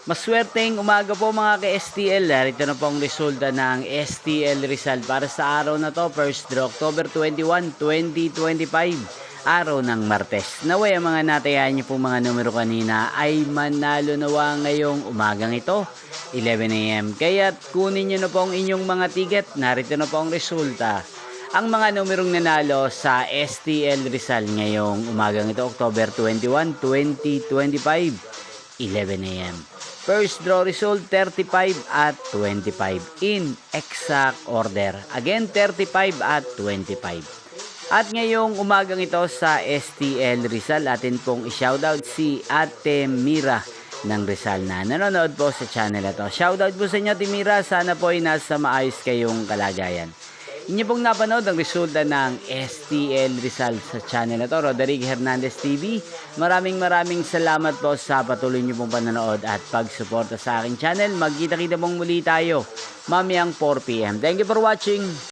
Maswerteng umaga po mga ka-STL. Narito na po ang resulta ng STL Rizal para sa araw na to, first draw October 21, 2025, araw ng Martes. Naway ang mga natayan niyo po mga numero kanina ay manalo nawa ngayong umagang ito, 11 AM. Kaya kunin niyo na po ang inyong mga ticket. Narito na po ang resulta. Ang mga numerong nanalo sa STL Rizal ngayong umagang ito, October 21, 2025, 11 AM. First draw result 35 at 25 in exact order. Again 35 at 25. At ngayong umagang ito sa STL Rizal, atin pong i-shoutout si Ate Mira ng Rizal na nanonood po sa channel na to. Shoutout po sa inyo Ate Mira, sana po ay nasa maayos kayong kalagayan. Inyo pong napanood ang resulta ng STL Rizal sa channel na to, Roderick Hernandez TV. Maraming salamat po sa patuloy niyo pong panonood at pagsuporta sa aking channel. Magkita-kita pong muli tayo mamayang 4 PM. Thank you for watching.